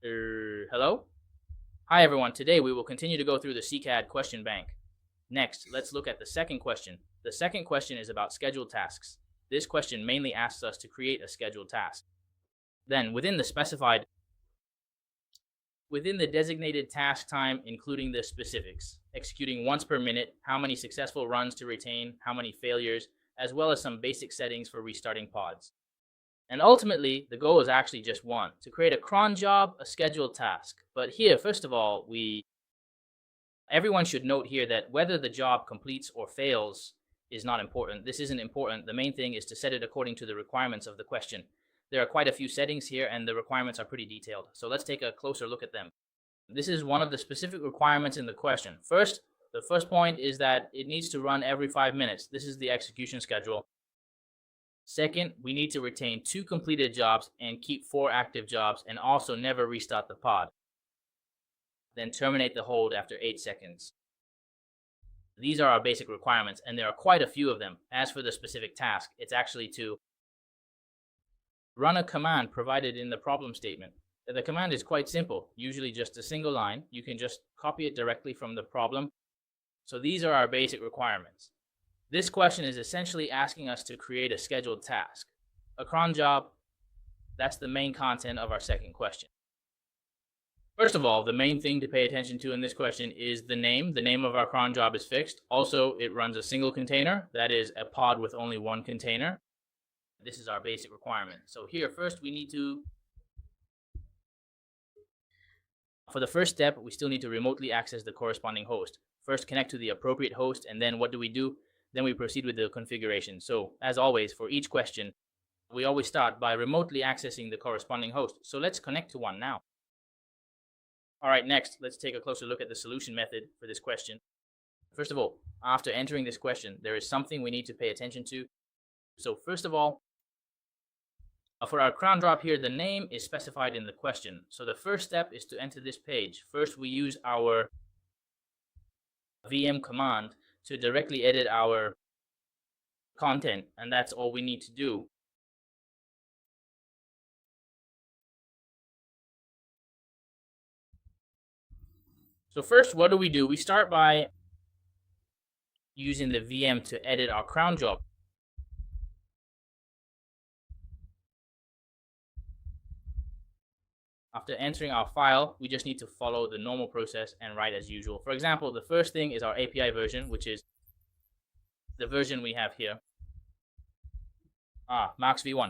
Hello? Hi everyone, today we will continue to go through the CKAD question bank. Next, let's look at the second question. The second question is about scheduled tasks. This question mainly asks us to create a scheduled task. Then, within the designated task time, including the specifics, executing once per minute, how many successful runs to retain, how many failures, as well as some basic settings for restarting pods. And ultimately, the goal is actually just one, to create a cron job, a scheduled task. But here, first of all, everyone should note here that whether the job completes or fails is not important. This isn't important. The main thing is to set it according to the requirements of the question. There are quite a few settings here, and the requirements are pretty detailed. So let's take a closer look at them. This is one of the specific requirements in the question. The first point is that it needs to run every 5 minutes. This is the execution schedule. Second, we need to retain 2 completed jobs and keep 4 active jobs, and also never restart the pod. Then terminate the hold after 8 seconds. These are our basic requirements, and there are quite a few of them. As for the specific task, it's actually to run a command provided in the problem statement. The command is quite simple, usually just a single line. You can just copy it directly from the problem. So these are our basic requirements. This question is essentially asking us to create a scheduled task. A cron job, that's the main content of our second question. First of all, the main thing to pay attention to in this question is the name. The name of our cron job is fixed. Also, it runs a single container, that is a pod with only one container. This is our basic requirement. So here, first we need to, for the first step, we still need to remotely access the corresponding host. First, connect to the appropriate host, and then what do? Then we proceed with the configuration. So, as always, for each question, we always start by remotely accessing the corresponding host. So let's connect to one now. All right, next, let's take a closer look at the solution method for this question. First of all, after entering this question, there is something we need to pay attention to. So first of all, for our cron drop here, the name is specified in the question. So the first step is to enter this page. First, we use our VM command to directly edit our content, and that's all we need to do. So first, what do? We start by using the VM to edit our cron job. After entering our file, we just need to follow the normal process and write as usual. For example, the first thing is our API version, which is the version we have here. Max v1.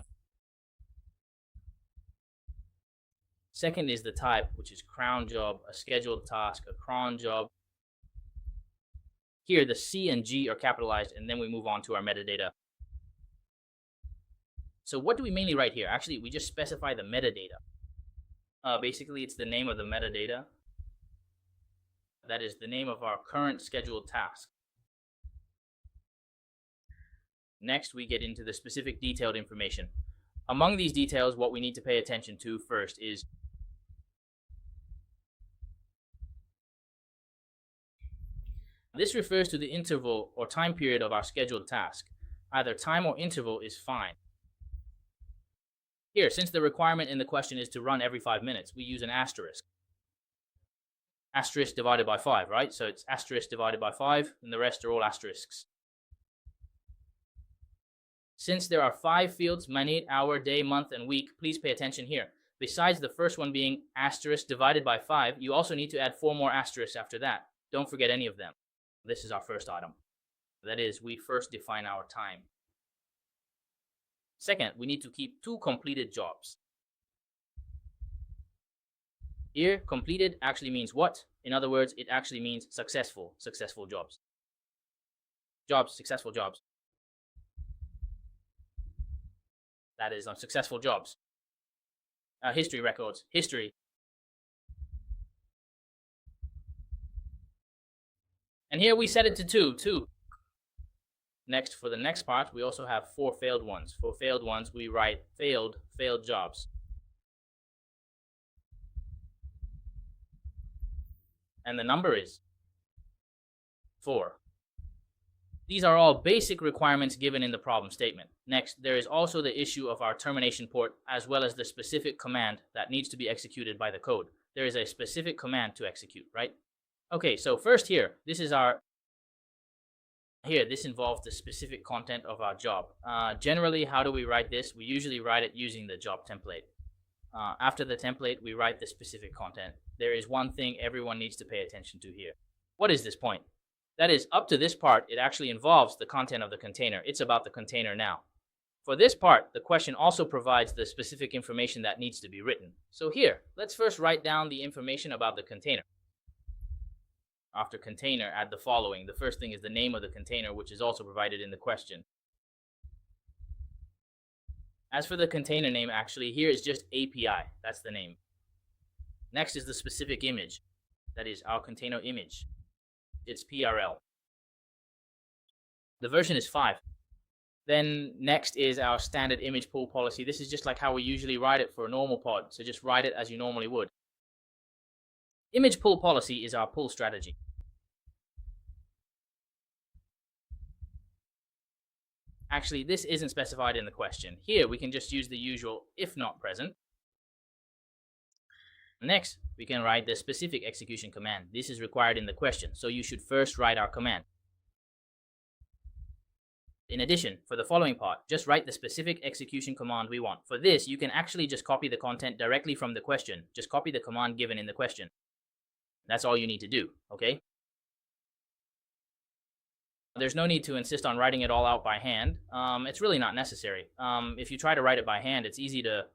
Second is the type, which is cron job, a scheduled task, a cron job. Here, the C and G are capitalized, and then we move on to our metadata. So what do we mainly write here? Actually, we just specify the metadata. Basically, it's the name of the metadata. That is the name of our current scheduled task. Next, we get into the specific detailed information. Among these details, what we need to pay attention to first is this refers to the interval or time period of our scheduled task. Either time or interval is fine. Here, since the requirement in the question is to run every 5 minutes, we use an asterisk. Asterisk divided by 5, right? So it's asterisk divided by 5, and the rest are all asterisks. Since there are 5 fields, minute, hour, day, month, and week, please pay attention here. Besides the first one being asterisk divided by 5, you also need to add 4 more asterisks after that. Don't forget any of them. This is our first item. That is, we first define our time. Second, we need to keep 2 completed jobs. Here, completed actually means what? In other words, it actually means successful jobs. Successful jobs. That is, successful jobs. History records, history. And here we set it to 2. Next, for the next part, we also have 4 failed ones. For failed ones, we write failed jobs. And the number is 4. These are all basic requirements given in the problem statement. Next, there is also the issue of our termination port, as well as the specific command that needs to be executed by the code. There is a specific command to execute, right? Okay, so first here, this involves the specific content of our job. Generally, how do we write this? We usually write it using the job template. After the template, we write the specific content. There is one thing everyone needs to pay attention to here. What is this point? That is, up to this part, it actually involves the content of the container. It's about the container now. For this part, the question also provides the specific information that needs to be written. So here, let's first write down the information about the container. After container, add the following. The first thing is the name of the container, which is also provided in the question. As for the container name, actually, here is just API. That's the name. Next is the specific image. That is our container image. It's PRL. The version is 5. Then next is our standard image pull policy. This is just like how we usually write it for a normal pod. So just write it as you normally would. Image pull policy is our pull strategy. Actually, this isn't specified in the question. Here, we can just use the usual if not present. Next, we can write the specific execution command. This is required in the question, so you should first write our command. In addition, for the following part, just write the specific execution command we want. For this, you can actually just copy the content directly from the question. Just copy the command given in the question. That's all you need to do, okay? There's no need to insist on writing it all out by hand. It's really not necessary. If you try to write it by hand, it's easy to,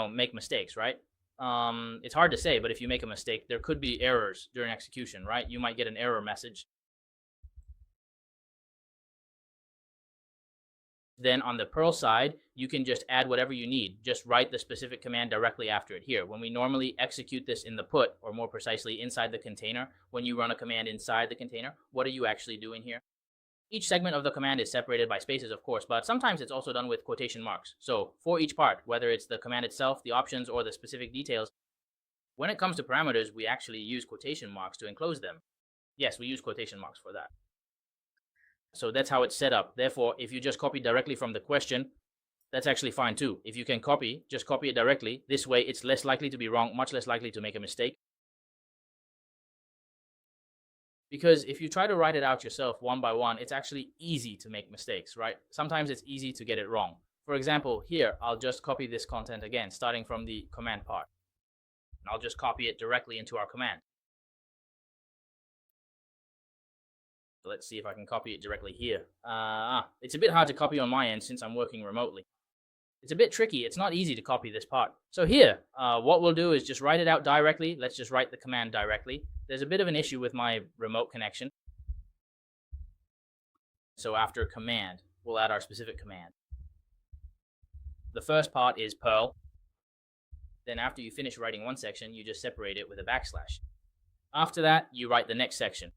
make mistakes, right? It's hard to say, but if you make a mistake, there could be errors during execution, right? You might get an error message. Then on the Perl side, you can just add whatever you need. Just write the specific command directly after it here. When we normally execute this in the put, or more precisely inside the container, when you run a command inside the container, what are you actually doing here? Each segment of the command is separated by spaces, of course, but sometimes it's also done with quotation marks. So for each part, whether it's the command itself, the options, or the specific details, when it comes to parameters, we actually use quotation marks to enclose them. Yes, we use quotation marks for that. So that's how it's set up. Therefore, if you just copy directly from the question, that's actually fine too. If you can copy, just copy it directly. This way, it's less likely to be wrong, much less likely to make a mistake. Because if you try to write it out yourself one by one, it's actually easy to make mistakes, right? Sometimes it's easy to get it wrong. For example, here, I'll just copy this content again, starting from the command part. And I'll just copy it directly into our command. So let's see if I can copy it directly here. It's a bit hard to copy on my end since I'm working remotely. It's a bit tricky. It's not easy to copy this part. So here, what we'll do is just write it out directly. Let's just write the command directly. There's a bit of an issue with my remote connection. So after command, we'll add our specific command. The first part is Perl. Then after you finish writing one section, you just separate it with a backslash. After that, you write the next section.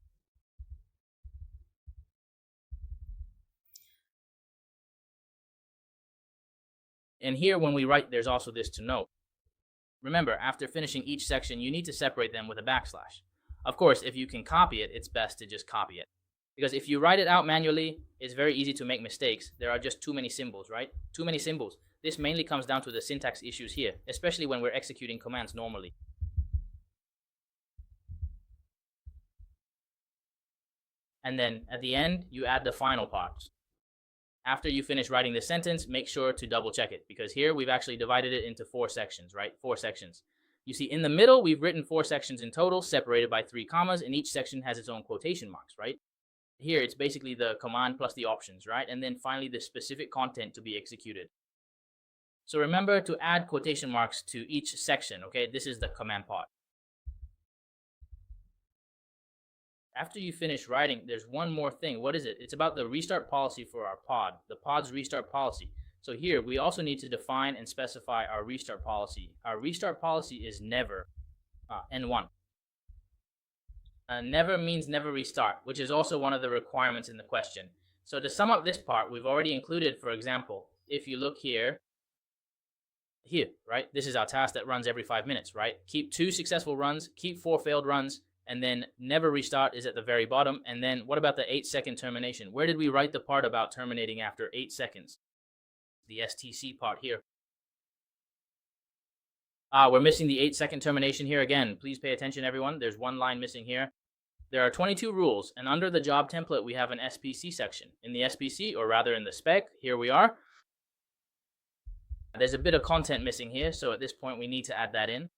And here when we write, there's also this to note. Remember, after finishing each section, you need to separate them with a backslash. Of course, if you can copy it, it's best to just copy it. Because if you write it out manually, it's very easy to make mistakes. There are just too many symbols, right? Too many symbols. This mainly comes down to the syntax issues here, especially when we're executing commands normally. And then at the end, you add the final parts. After you finish writing the sentence, make sure to double check it, because here we've actually divided it into 4 sections, right? 4 sections. You see in the middle, we've written 4 sections in total, separated by 3 commas, and each section has its own quotation marks, right? Here, it's basically the command plus the options, right? And then finally, the specific content to be executed. So remember to add quotation marks to each section, okay? This is the command part. After you finish writing, there's one more thing. What is it? It's about the restart policy for our pod, the pod's restart policy. So here, we also need to define and specify our restart policy. Our restart policy is never, N1. Never means never restart, which is also one of the requirements in the question. So to sum up this part, we've already included, for example, if you look here, right? This is our task that runs every 5 minutes, right? Keep 2 successful runs, keep 4 failed runs, and then never restart is at the very bottom. And then what about the 8-second termination? Where did we write the part about terminating after 8 seconds? The STC part here. We're missing the 8-second termination here again. Please pay attention, everyone. There's one line missing here. There are 22 rules, and under the job template, we have an SPC section. In the SPC, or rather in the spec, here we are. There's a bit of content missing here, so at this point, we need to add that in.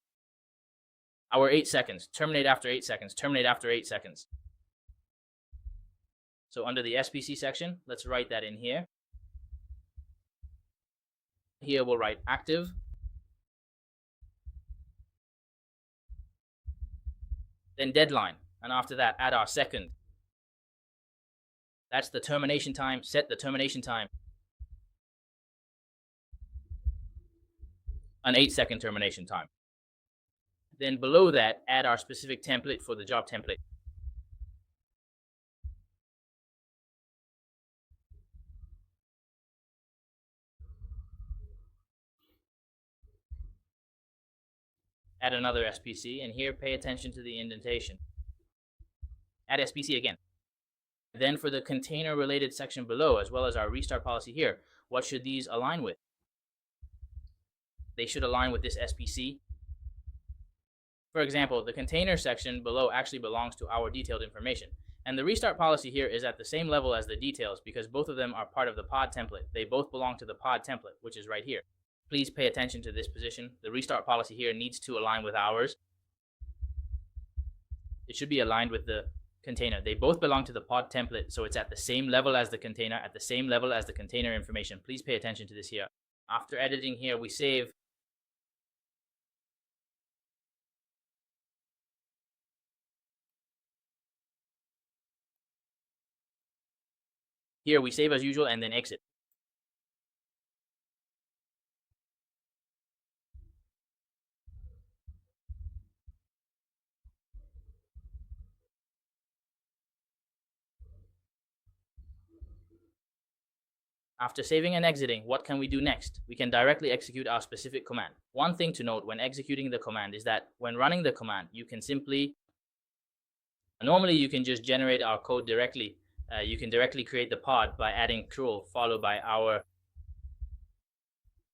Our 8 seconds, terminate after 8 seconds, terminate after 8 seconds. So under the SPC section, let's write that in here. Here we'll write active. Then deadline, and after that, add our second. That's the termination time, set the termination time. An 8-second termination time. Then below that, add our specific template for the job template. Add another SPC, and here pay attention to the indentation. Add SPC again. Then for the container related section below, as well as our restart policy here, what should these align with? They should align with this SPC. For example, the container section below actually belongs to our detailed information. And the restart policy here is at the same level as the details because both of them are part of the pod template. They both belong to the pod template, which is right here. Please pay attention to this position. The restart policy here needs to align with ours. It should be aligned with the container. They both belong to the pod template, so it's at the same level as the container, at the same level as the container information. Please pay attention to this here. After editing here, we save. Here we save as usual and then exit. After saving and exiting, what can we do next? We can directly execute our specific command. One thing to note when executing the command is that when running the command, you can normally you can just generate our code directly. You can directly create the pod by adding curl followed by our.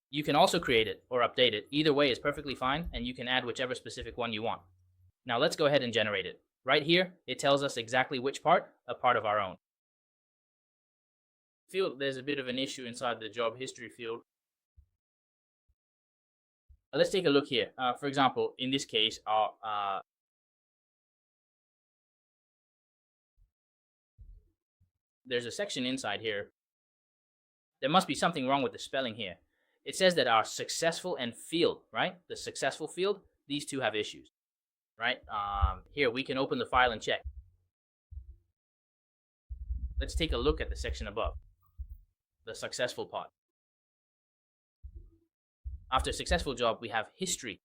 You can also create it or update it. Either way is perfectly fine, and you can add whichever specific one you want. Now let's go ahead and generate it. Right here, it tells us exactly which part, a part of our own. Field, there's a bit of an issue inside the job history field. Let's take a look here. For example, in this case, there's a section inside here. There must be something wrong with the spelling here. It says that our successful and field, right? The successful field, these two have issues, right? Here, we can open the file and check. Let's take a look at the section above. The successful part. After successful job, we have history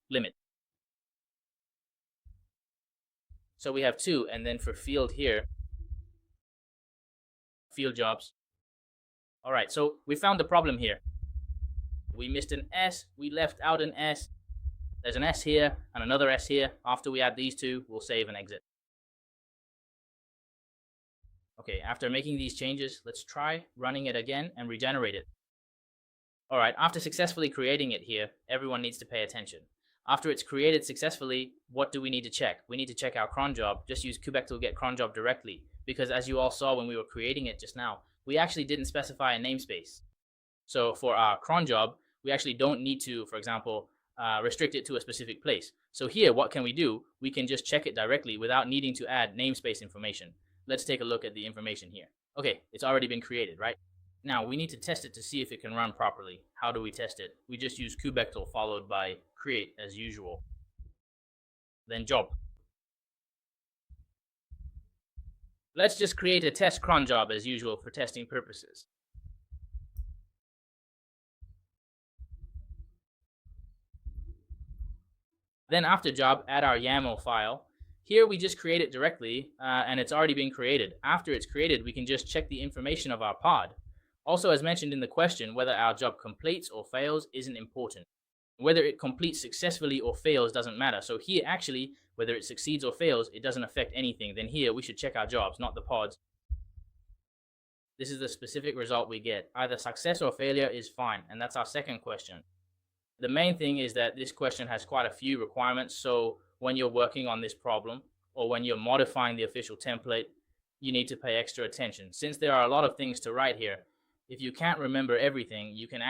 limit. So we have 2, and then for field here, field jobs. All right, so we found the problem here. We missed an S, we left out an S. There's an S here and another S here. After we add these two, we'll save and exit. Okay, after making these changes, let's try running it again and regenerate it. All right, after successfully creating it here, everyone needs to pay attention. After it's created successfully, what do we need to check? We need to check our cron job. Just use kubectl get cron job directly, because as you all saw when we were creating it just now, we actually didn't specify a namespace. So for our cron job, we actually don't need to, for example, restrict it to a specific place. So here, what can we do? We can just check it directly without needing to add namespace information. Let's take a look at the information here. Okay, it's already been created, right? Now we need to test it to see if it can run properly. How do we test it? We just use kubectl followed by create as usual. Then job. Let's just create a test cron job as usual for testing purposes. Then after job, add our YAML file. Here we just create it directly, and it's already been created. After it's created, we can just check the information of our pod. Also, as mentioned in the question, whether our job completes or fails isn't important. Whether it completes successfully or fails doesn't matter. So here, actually, whether it succeeds or fails, it doesn't affect anything. Then here, we should check our jobs, not the pods. This is the specific result we get. Either success or failure is fine, and that's our second question. The main thing is that this question has quite a few requirements, so when you're working on this problem, or when you're modifying the official template, you need to pay extra attention. Since there are a lot of things to write here, if you can't remember everything, you can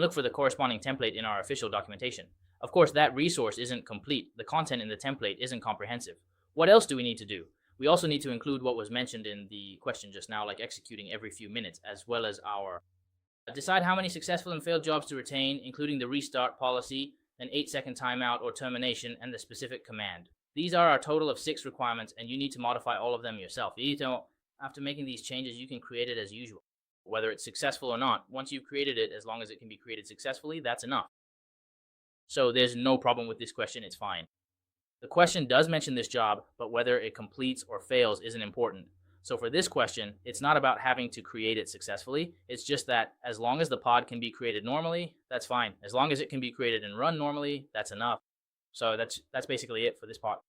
look for the corresponding template in our official documentation. Of course, that resource isn't complete. The content in the template isn't comprehensive. What else do we need to do? We also need to include what was mentioned in the question just now, like executing every few minutes, as well as our decide how many successful and failed jobs to retain, including the restart policy, an 8-second timeout or termination, and the specific command. These are our total of 6 requirements, and you need to modify all of them yourself. After making these changes, you can create it as usual, whether it's successful or not. Once you've created it, as long as it can be created successfully, that's enough. So there's no problem with this question, it's fine. The question does mention this job, but whether it completes or fails isn't important. So for this question, it's not about having to create it successfully. It's just that as long as the pod can be created normally, that's fine. As long as it can be created and run normally, that's enough. So that's basically it for this part.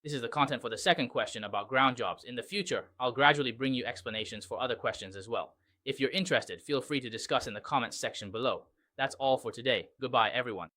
This is the content for the second question about ground jobs. In the future, I'll gradually bring you explanations for other questions as well. If you're interested, feel free to discuss in the comments section below. That's all for today. Goodbye, everyone.